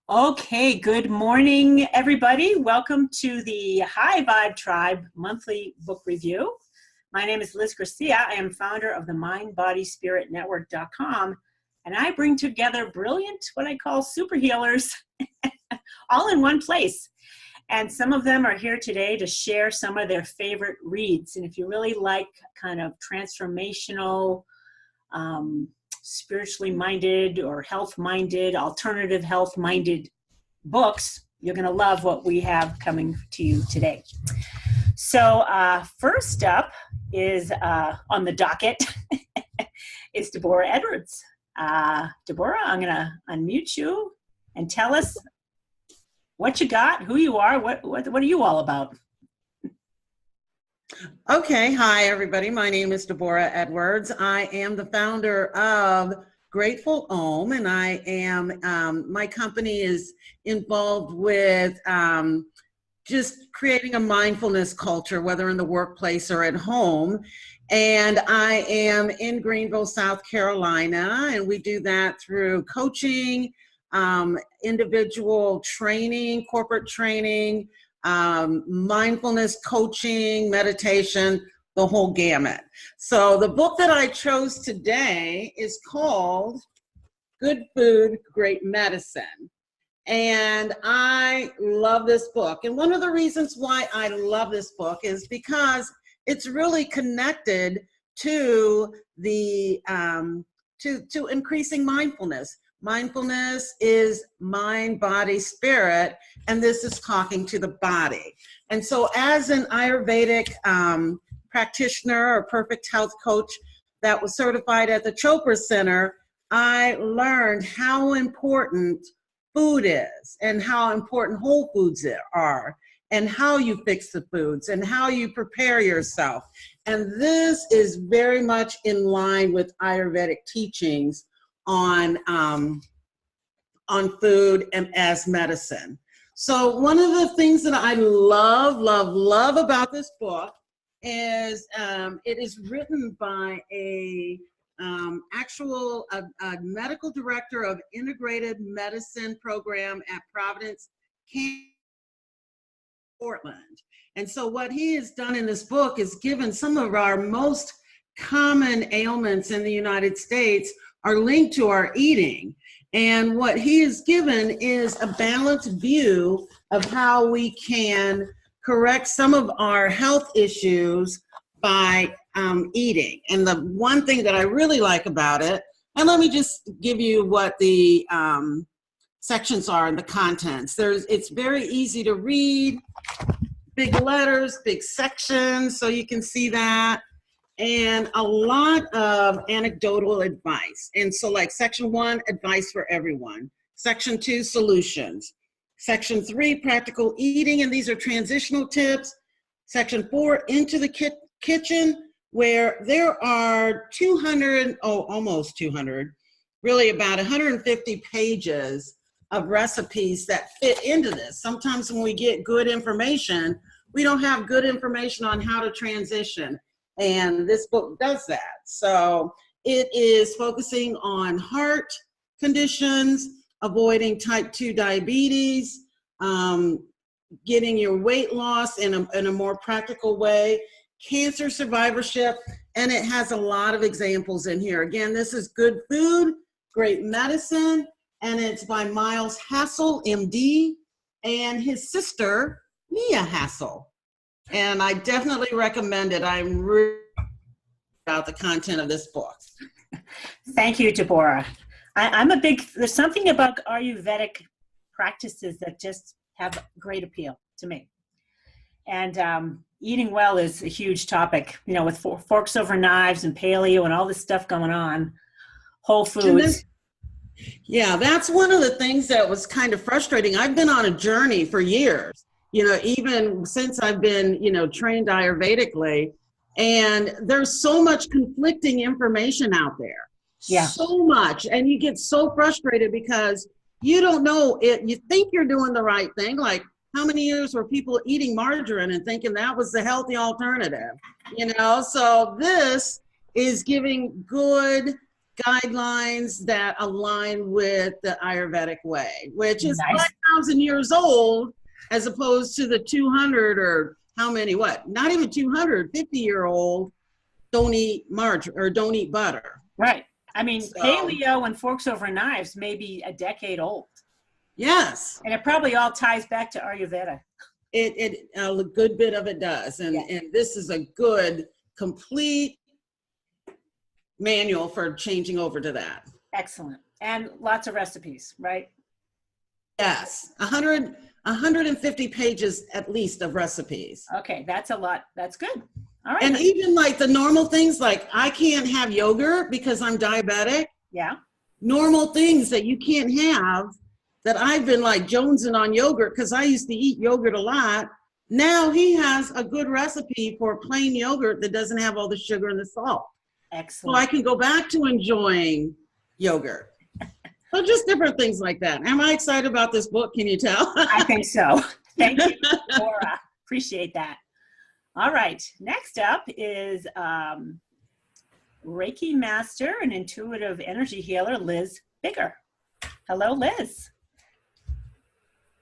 Okay, good morning, everybody. Welcome to the High Vibe Tribe monthly book review. My name is Liz Gracia. I am founder of the MindBodySpiritNetwork.com, and I bring together brilliant, what I call super healers, all in one place. And some of them are here today to share some of their favorite reads. And if you really like kind of transformational, spiritually minded or health minded, alternative health minded books, you're going to love what we have coming to you today. So first up is on the docket is Deborah Edwards. Deborah, I'm going to unmute you and tell us what you got, who you are, what are you all about? Okay, hi everybody. My name is Deborah Edwards. I am the founder of Grateful Om, and I am, my company is involved with just creating a mindfulness culture, whether in the workplace or at home. And I am in Greenville, South Carolina, and we do that through coaching, individual training, corporate training, mindfulness coaching, meditation, the whole gamut. So the book that I chose today is called Good Food, Great Medicine. And I love this book. And one of the reasons why I love this book is because it's really connected to the to increasing mindfulness. Mindfulness is mind, body, spirit, and this is talking to the body. And so as an Ayurvedic practitioner or perfect health coach that was certified at the Chopra Center, I learned how important food is and how important whole foods are and how you fix the foods and how you prepare yourself. And this is very much in line with Ayurvedic teachings on food and as medicine. So one of the things that I love about this book is it is written by a medical director of integrated medicine program at Providence, Portland. And so what he has done in this book is given some of our most common ailments in the United States are linked to our eating. And what he has given is a balanced view of how we can correct some of our health issues by eating. And the one thing that I really like about it, and let me just give you what the sections are and the contents. It's very easy to read, big letters, big sections, so you can see that. And a lot of anecdotal advice. And so like section 1, advice for everyone. Section 2, solutions. Section 3, practical eating, and these are transitional tips. Section 4, into the kitchen, where there are almost 200, really about 150 pages of recipes that fit into this. Sometimes when we get good information, we don't have good information on how to transition. And this book does that. So it is focusing on heart conditions, avoiding type 2 diabetes, getting your weight loss in a more practical way, cancer survivorship, and it has a lot of examples in here. Again, this is Good Food, Great Medicine, and it's by Miles Hassell, MD, and his sister, Mia Hassell. And I definitely recommend it. I'm really about the content of this book. Thank you, Deborah. There's something about Ayurvedic practices that just have great appeal to me. And eating well is a huge topic, you know, with forks over knives and paleo and all this stuff going on, whole foods. Yeah, that's one of the things that was kind of frustrating. I've been on a journey for years, you know, even since I've been, you know, trained Ayurvedically, and there's so much conflicting information out there. Yeah. So much. And you get so frustrated because you don't know it. You think you're doing the right thing. Like, how many years were people eating margarine and thinking that was the healthy alternative? You know, so this is giving good guidelines that align with the Ayurvedic way, which is Nice. 5,000 years old, as opposed to the 200 or how many, what? Not even 200, 50-year-old don't eat margarine or don't eat butter. Right. I mean, So, paleo and forks over knives may be a decade old. yes. And it probably all ties back to Ayurveda. A good bit of it does. And, Yeah. and this is a good, complete manual for changing over to that. Excellent. And lots of recipes, right? Yes. 150 pages at least of recipes. Okay, that's a lot. That's good. All right. And even like the normal things, like I can't have yogurt because I'm diabetic. Yeah. Normal things that you can't have, that I've been like jonesing on yogurt because I used to eat yogurt a lot. Now he has a good recipe for plain yogurt that doesn't have all the sugar and the salt. Excellent. So I can go back to enjoying yogurt. So just different things like that. Am I excited about this book? Can you tell? I think so. Thank you, Deborah. Appreciate that. All right. Next up is Reiki Master and Intuitive Energy Healer, Liz Bigger. Hello, Liz.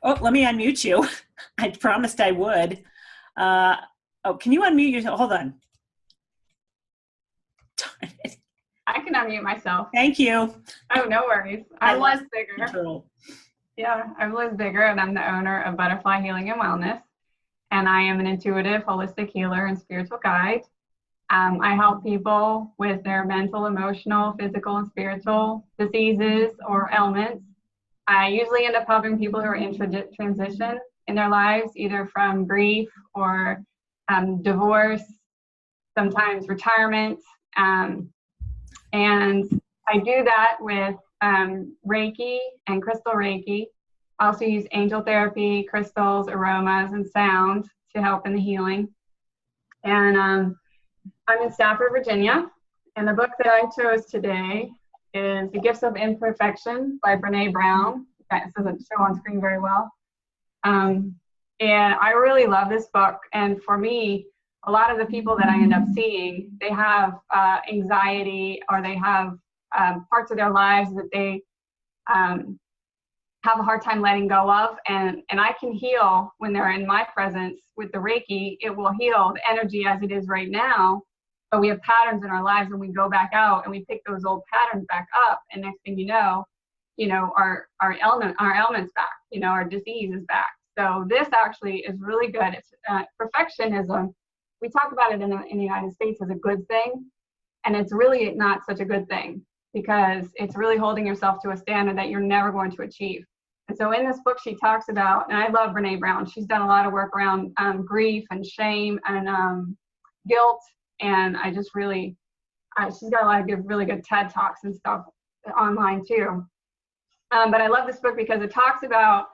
Oh, let me unmute you. I promised I would. Can you unmute yourself? Hold on. Darn it. I can unmute myself. Thank you. Oh, no worries. I'm Liz Bigger. Control. Yeah, I'm Liz Bigger, and I'm the owner of Butterfly Healing and Wellness. And I am an intuitive, holistic healer and spiritual guide. I help people with their mental, emotional, physical, and spiritual diseases or ailments. I usually end up helping people who are in transition in their lives, either from grief or divorce, sometimes retirement. And I do that with Reiki and crystal Reiki. I also use angel therapy, crystals, aromas, and sound to help in the healing. And I'm in Stafford, Virginia. And the book that I chose today is The Gifts of Imperfection by Brené Brown. That doesn't show on screen very well. And I really love this book. And for me, a lot of the people that I end up seeing, they have anxiety, or they have parts of their lives that they have a hard time letting go of. And I can heal when they're in my presence with the Reiki. It will heal the energy as it is right now. But we have patterns in our lives, and we go back out and we pick those old patterns back up. And next thing you know, our ailments back, our disease is back. So this actually is really good. It's perfectionism. We talk about it in the United States as a good thing, and it's really not such a good thing, because it's really holding yourself to a standard that you're never going to achieve. And so in this book, she talks about, and I love Brené Brown. She's done a lot of work around grief and shame and guilt, and I just really, she's got a lot of really good TED Talks and stuff online too. But I love this book because it talks about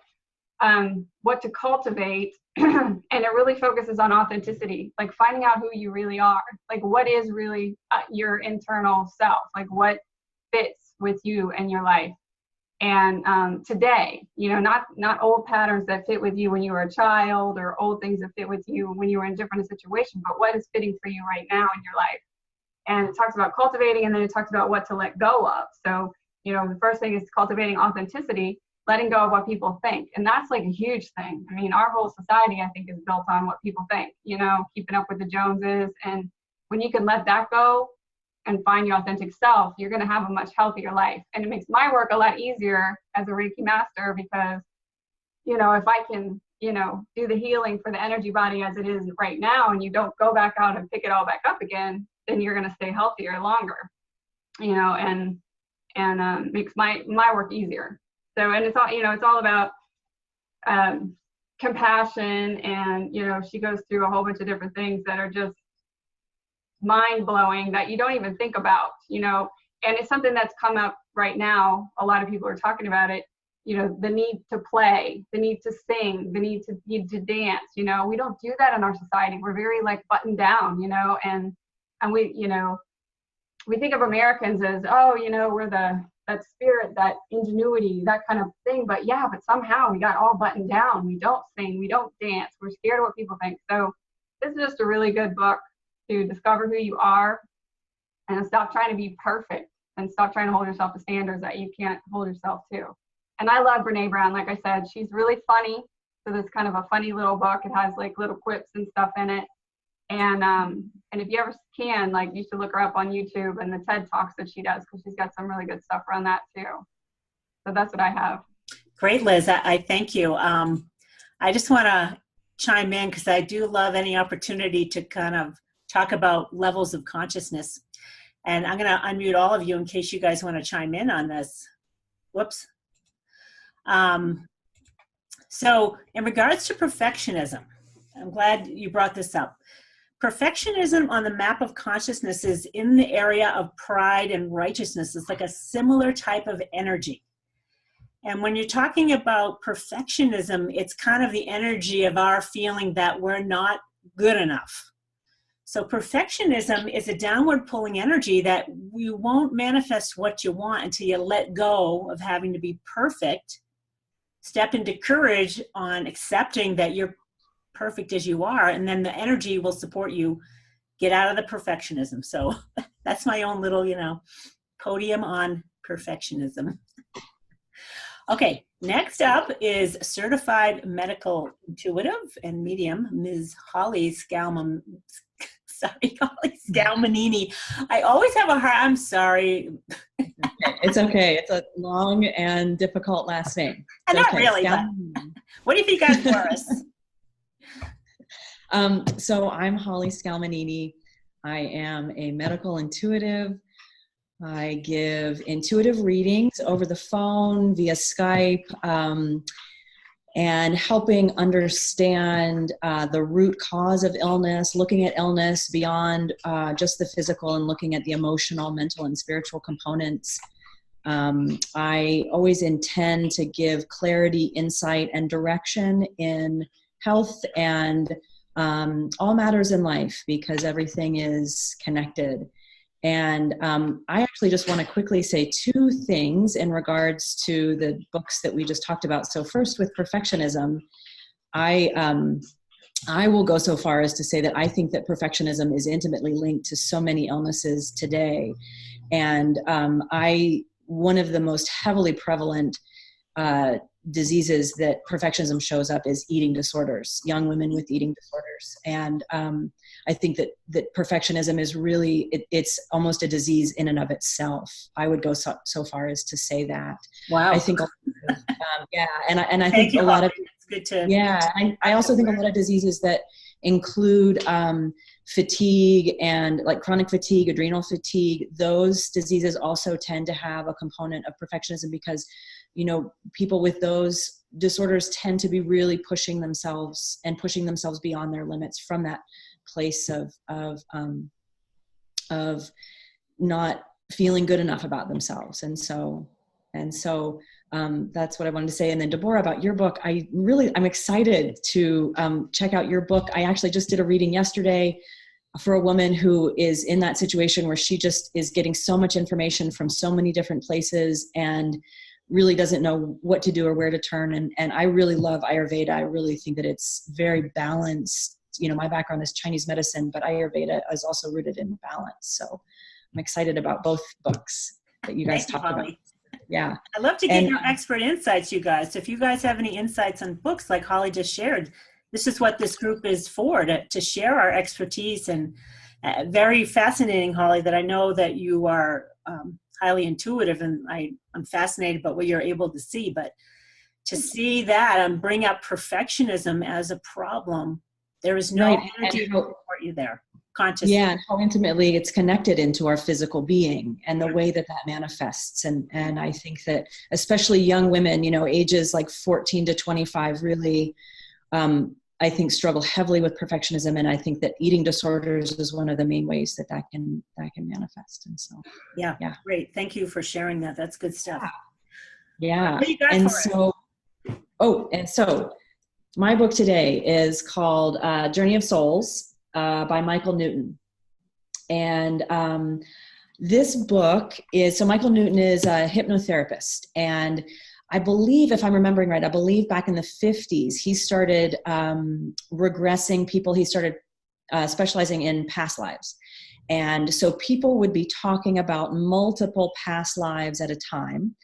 what to cultivate, and it really focuses on authenticity, like finding out who you really are, like what is really your internal self, like what fits with you and your life. And today, not old patterns that fit with you when you were a child, or old things that fit with you when you were in different situations, but what is fitting for you right now in your life. And it talks about cultivating, and then it talks about what to let go of. So, the first thing is cultivating authenticity, letting go of what people think. And that's like a huge thing. I mean, our whole society, I think, is built on what people think, keeping up with the Joneses. And when you can let that go and find your authentic self, you're going to have a much healthier life. And it makes my work a lot easier as a Reiki master, because, if I can, do the healing for the energy body as it is right now, and you don't go back out and pick it all back up again, then you're going to stay healthier longer, and makes my work easier. So, and it's all, it's all about compassion, and, she goes through a whole bunch of different things that are just mind-blowing that you don't even think about, and it's something that's come up right now. A lot of people are talking about it, the need to play, the need to sing, the need to dance. We don't do that in our society. We're very like buttoned down, and we think of Americans as, we're that spirit, that ingenuity, that kind of thing. But somehow we got all buttoned down. We don't sing, we don't dance. We're scared of what people think. So this is just a really good book to discover who you are and stop trying to be perfect. and stop trying to hold yourself to standards that you can't hold yourself to. And I love Brené Brown. Like I said, she's really funny. So it's kind of a funny little book. It has like little quips and stuff in it. And if you ever can, like, you should look her up on YouTube and the TED Talks that she does, because she's got some really good stuff around that too. So that's what I have. Great, Liz. I thank you. I just want to chime in because I do love any opportunity to kind of talk about levels of consciousness. And I'm going to unmute all of you in case you guys want to chime in on this. Whoops. So in regards to perfectionism, I'm glad you brought this up. Perfectionism on the map of consciousness is in the area of pride and righteousness. It's like a similar type of energy. And when you're talking about perfectionism, it's kind of the energy of our feeling that we're not good enough. So perfectionism is a downward pulling energy that you won't manifest what you want until you let go of having to be perfect, step into courage on accepting that you're perfect as you are, and then the energy will support you get out of the perfectionism. So that's my own little, podium on perfectionism. Okay, next up is certified medical intuitive and medium, Ms. Holly Scalmanini. I always have a hard, I'm sorry. It's okay. It's a long and difficult last name. Not really, but what do you think got for us? So I'm Holly Scalmanini. I am a medical intuitive. I give intuitive readings over the phone, via Skype, and helping understand the root cause of illness, looking at illness beyond just the physical and looking at the emotional, mental, and spiritual components. I always intend to give clarity, insight, and direction in health and all matters in life, because everything is connected. And I actually just want to quickly say two things in regards to the books that we just talked about. So first, with perfectionism, I will go so far as to say that I think that perfectionism is intimately linked to so many illnesses today. And one of the most heavily prevalent diseases that perfectionism shows up is eating disorders, young women with eating disorders. And I think that perfectionism is really, it's almost a disease in and of itself. I would go so far as to say that. Wow. I think, yeah. And I think a lot of, it's good to, yeah. I also think a lot of diseases that include fatigue and like chronic fatigue, adrenal fatigue, those diseases also tend to have a component of perfectionism, because people with those disorders tend to be really pushing themselves beyond their limits from that place of not feeling good enough about themselves. And so that's what I wanted to say. And then Deborah, about your book, I'm excited to check out your book. I actually just did a reading yesterday for a woman who is in that situation where she just is getting so much information from so many different places and really doesn't know what to do or where to turn. And I really love Ayurveda. I really think that it's very balanced. My background is Chinese medicine, but Ayurveda is also rooted in balance. So I'm excited about both books that you guys talked about. Yeah. I'd love to get your expert insights, you guys. So if you guys have any insights on books like Holly just shared, this is what this group is for, to share our expertise. And very fascinating, Holly, that I know that you are highly intuitive, and I'm fascinated by what you're able to see. But to see that and bring up perfectionism as a problem, there is no energy to support you there. Consciously. Yeah, and how intimately it's connected into our physical being and the way that manifests. And I think that especially young women, ages like 14 to 25 really, I think, struggle heavily with perfectionism. And I think that eating disorders is one of the main ways that can manifest. And so, yeah. Great. Thank you for sharing that. That's good stuff. Yeah. What do you got and so my book today is called Journey of Souls by Michael Newton. And this book so Michael Newton is a hypnotherapist. And I believe, if I'm remembering right, back in the 50s, he started regressing people. He started specializing in past lives. And so people would be talking about multiple past lives at a time.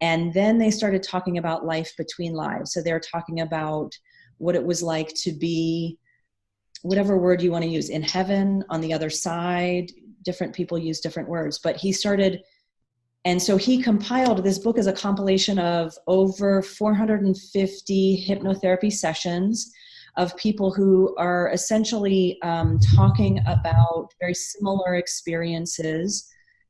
And then they started talking about life between lives. So they're talking about what it was like to be, whatever word you want to use, in heaven, on the other side. Different people use different words. But he started, and so he compiled, this book is a compilation of over 450 hypnotherapy sessions of people who are essentially talking about very similar experiences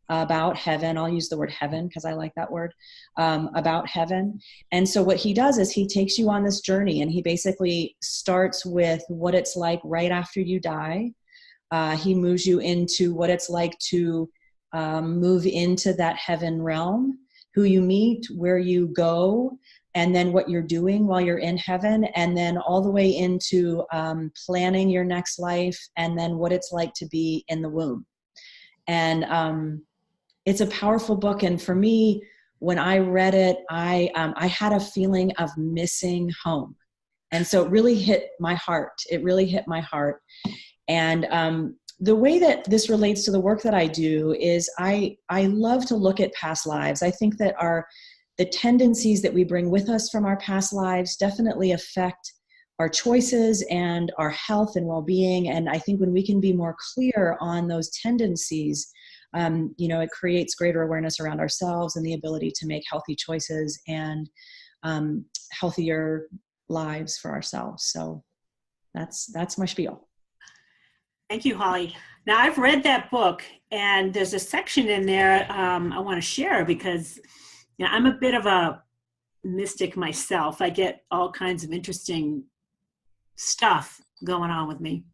about heaven. I'll use the word heaven because I like that word, about heaven. And so what he does is he takes you on this journey, and he basically starts with what it's like right after you die. He moves you into what it's like to move into that heaven realm, who you meet, where you go, and then what you're doing while you're in heaven, and then all the way into planning your next life, and then what it's like to be in the womb. And it's a powerful book. And for me, when I read it, I had a feeling of missing home. And so it really hit my heart. It really hit my heart. And the way that this relates to the work that I do is I love to look at past lives. I think that the tendencies that we bring with us from our past lives definitely affect our choices and our health and well-being. And I think when we can be more clear on those tendencies, it creates greater awareness around ourselves and the ability to make healthy choices and healthier lives for ourselves. So that's my spiel. Thank you, Holly. Now, I've read that book, and there's a section in there I want to share because I'm a bit of a mystic myself. I get all kinds of interesting stuff going on with me.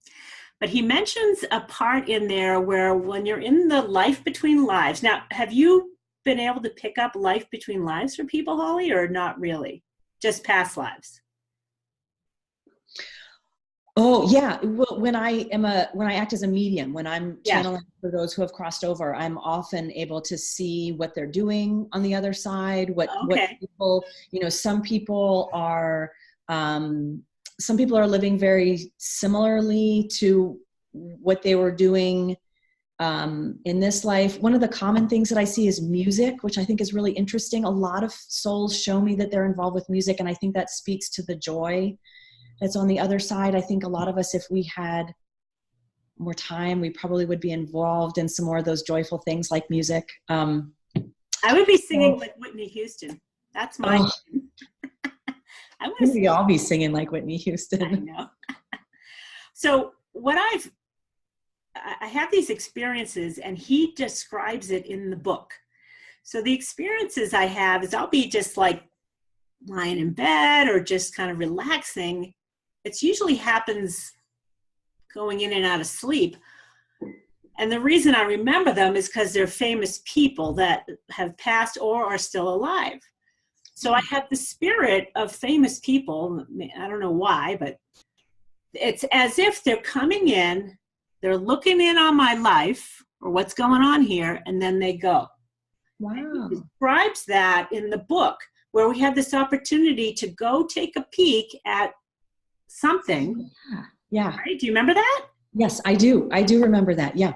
But he mentions a part in there where when you're in the life between lives. Now, have you been able to pick up life between lives for people, Holly, or not really? Just past lives? Oh yeah. Well, when I act as a medium, when I'm channeling for those who have crossed over, I'm often able to see what they're doing on the other side. What people, some people are living very similarly to what they were doing in this life. One of the common things that I see is music, which I think is really interesting. A lot of souls show me that they're involved with music, and I think that speaks to the joy that's on the other side. I think a lot of us, if we had more time, we probably would be involved in some more of those joyful things like music. I would be singing like Whitney Houston. That's my I want to all be singing like Whitney Houston. I know. So what I have these experiences, and he describes it in the book. So the experiences I have is I'll be just like lying in bed or just kind of relaxing. It usually happens going in and out of sleep. And the reason I remember them is because they're famous people that have passed or are still alive. So I have the spirit of famous people. I don't know why, but it's as if they're coming in, they're looking in on my life or what's going on here, and then they go. Wow. And he describes that in the book, where we have this opportunity to go take a peek at something. Yeah. Right? Do you remember that? Yes, I do. I do remember that. Yeah.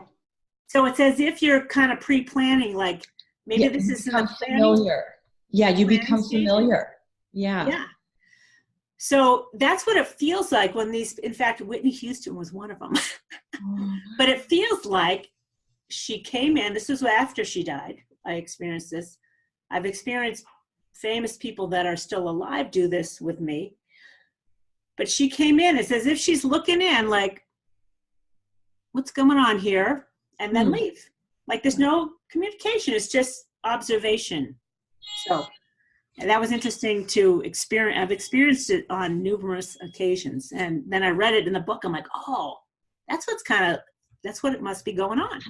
So it's as if you're kind of pre-planning, like maybe this is familiar. Yeah, you become familiar. Yeah. Yeah. So that's what it feels like when in fact, Whitney Houston was one of them. But it feels like she came in, this was after she died. I experienced this. I've experienced famous people that are still alive do this with me. But she came in, it's as if she's looking in like, what's going on here? And then leave. Like there's no communication, it's just observation. So that was interesting to experience. I've experienced it on numerous occasions. And then I read it in the book. I'm like, oh, that's what it must be going on.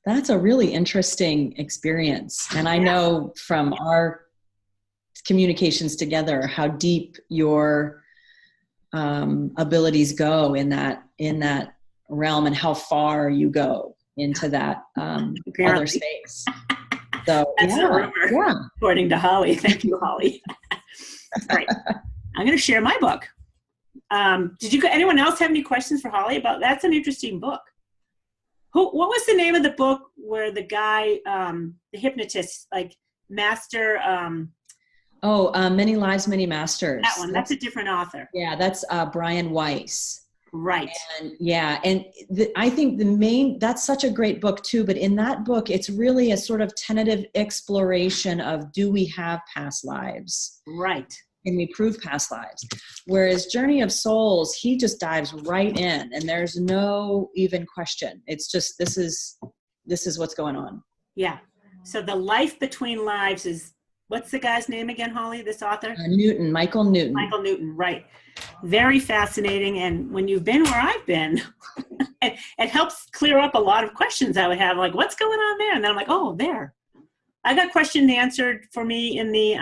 That's a really interesting experience. And I know from our communications together how deep your abilities go in that realm and how far you go into that other space. So that's the rumor, according to Holly. Thank you, Holly. Right. I'm going to share my book. Did anyone else have any questions for Holly about? That's an interesting book. What was the name of the book where the guy, the hypnotist, like master? Many Lives, Many Masters. That one. That's a different author. Yeah, that's Brian Weiss. Right. And yeah, and I think that's such a great book too, but in that book, it's really a sort of tentative exploration of, do we have past lives? Right. Can we prove past lives? Whereas Journey of Souls, he just dives right in and there's no even question. It's just, this is what's going on. Yeah. So the life between lives is, what's the guy's name again, Holly, this author? Michael Newton. Michael Newton, right. Very fascinating. And when you've been where I've been, it helps clear up a lot of questions I would have, like, what's going on there? And then I'm like, oh, there. I got questions answered for me in the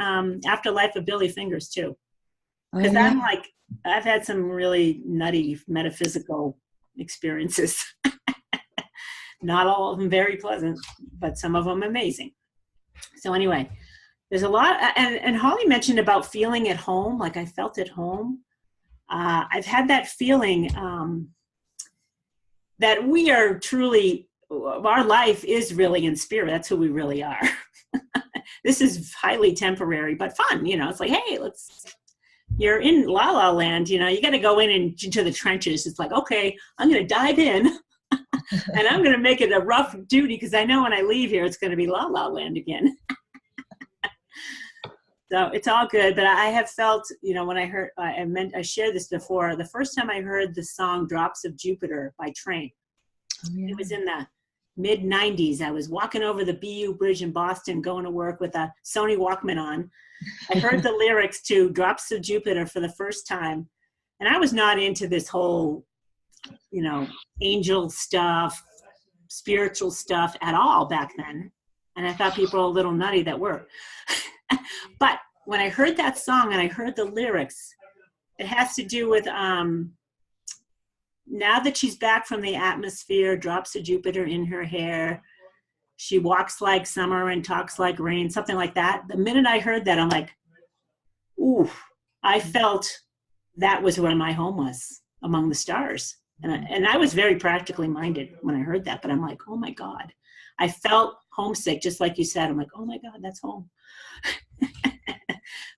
Afterlife of Billy Fingers, too. Because I'm like, I've had some really nutty metaphysical experiences. Not all of them very pleasant, but some of them amazing. So anyway, there's a lot, and Holly mentioned about feeling at home, like I felt at home. I've had that feeling that we are truly, our life is really in spirit. That's who we really are. This is highly temporary, but fun. You know, it's like, hey, you're in La La Land, you know, you got to go into the trenches. It's like, okay, I'm going to dive in and I'm going to make it a rough duty because I know when I leave here, it's going to be La La Land again. So it's all good, but I have felt, you know, when I heard, I shared this before, the first time I heard the song Drops of Jupiter by Train, It was in the mid-90s. I was walking over the BU Bridge in Boston, going to work with a Sony Walkman on. I heard the lyrics to Drops of Jupiter for the first time, and I was not into this whole, you know, angel stuff, spiritual stuff at all back then, and I thought people were a little nutty that were. But when I heard that song and I heard the lyrics, it has to do with now that she's back from the atmosphere, drops of Jupiter in her hair, she walks like summer and talks like rain, something like that. The minute I heard that, I'm like, ooh, I felt that was where my home was, among the stars. And I was very practically minded when I heard that, but I'm like, oh my God. I felt homesick, just like you said. I'm like, oh my God, that's home.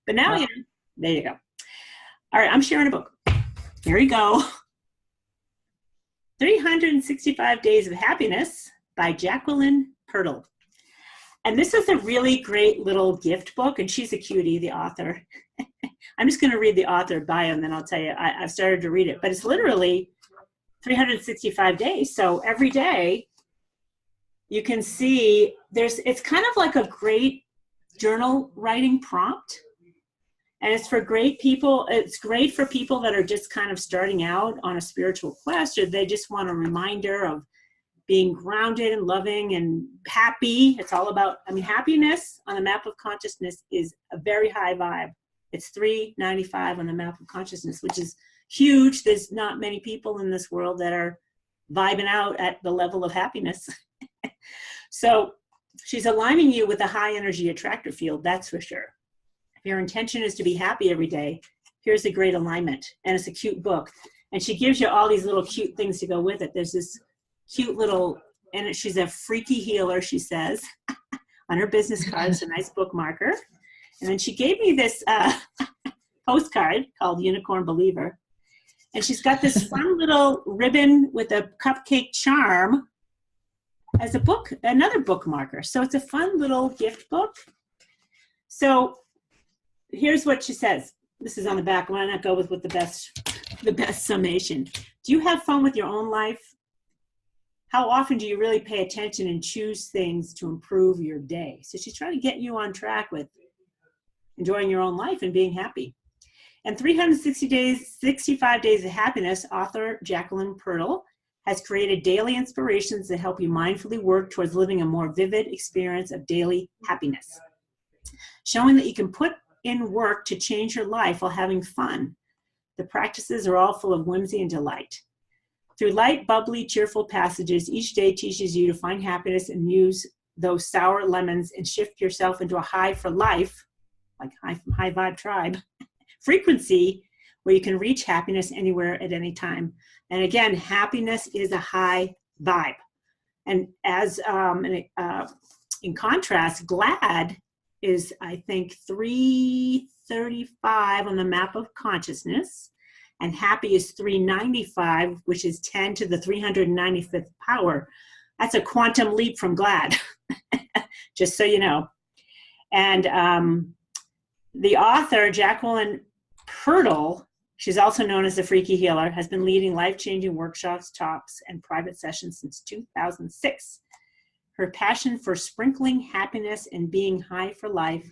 But now, wow. There you go. All right, I'm sharing a book. Here you go. 365 Days of Happiness by Jaqueline Pirtle. And this is a really great little gift book, and she's a cutie, the author. I'm just going to read the author bio, and then I'll tell you, I've started to read it. But it's literally 365 days. So every day, you can see it's kind of like a great journal writing prompt. And it's for great people. It's great for people that are just kind of starting out on a spiritual quest, or they just want a reminder of being grounded and loving and happy. It's all about, happiness on the map of consciousness is a very high vibe. It's 395 on the map of consciousness, which is huge. There's not many people in this world that are vibing out at the level of happiness. So she's aligning you with a high energy attractor field, that's for sure. If your intention is to be happy every day, here's a great alignment. And it's a cute book. And she gives you all these little cute things to go with it. There's this cute little, and she's a freaky healer, she says, on her business card. It's a nice bookmarker. And then she gave me this postcard called Unicorn Believer. And she's got this fun little ribbon with a cupcake charm as a book, another bookmarker. So it's a fun little gift book. So here's what she says. This is on the back. Why not go with the best summation? Do you have fun with your own life? How often do you really pay attention and choose things to improve your day? So she's trying to get you on track with enjoying your own life and being happy. And 365 Days of Happiness, author Jaqueline Pirtle has created daily inspirations that help you mindfully work towards living a more vivid experience of daily happiness, showing that you can put in work to change your life while having fun. The practices are all full of whimsy and delight. Through light, bubbly, cheerful passages, each day teaches you to find happiness and use those sour lemons and shift yourself into a high for life, like high vibe tribe, frequency where you can reach happiness anywhere at any time. And again, happiness is a high vibe. And as in contrast, glad is, I think, 335 on the map of consciousness, and happy is 395, which is 10 to the 395th power. That's a quantum leap from glad, just so you know. And the author, Jaqueline Pirtle, she's also known as the Freaky Healer, has been leading life-changing workshops, talks, and private sessions since 2006. Her passion for sprinkling happiness and being high for life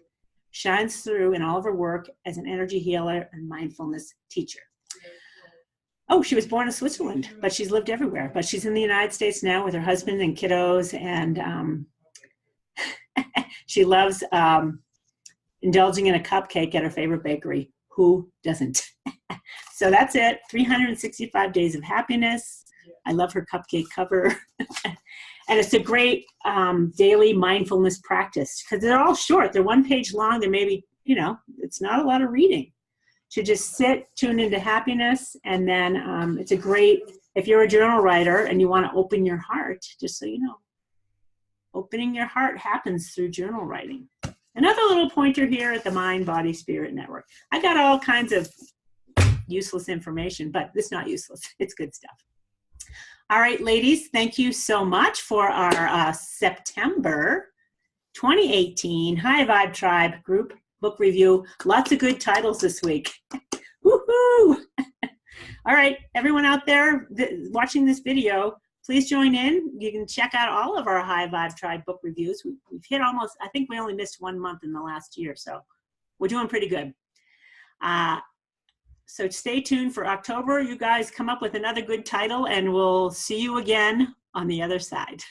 shines through in all of her work as an energy healer and mindfulness teacher. Oh, she was born in Switzerland, but she's lived everywhere. But she's in the United States now with her husband and kiddos, and she loves indulging in a cupcake at her favorite bakery. Who doesn't? So that's it. 365 days of happiness. I love her cupcake cover. And it's a great daily mindfulness practice because they're all short. They're one page long. They're maybe, it's not a lot of reading. To just sit, tune into happiness, and then it's a great, if you're a journal writer and you want to open your heart, just so you know, opening your heart happens through journal writing. Another little pointer here at the Mind, Body, Spirit Network. I got all kinds of useless information, but it's not useless. It's good stuff. All right, ladies, thank you so much for our September 2018 High Vibe Tribe group book review. Lots of good titles this week. Woohoo! All right, everyone out there watching this video, please join in. You can check out all of our High Vibe Tribe book reviews. We've hit almost, I think we only missed 1 month in the last year, so we're doing pretty good. So stay tuned for October. You guys come up with another good title, and we'll see you again on the other side.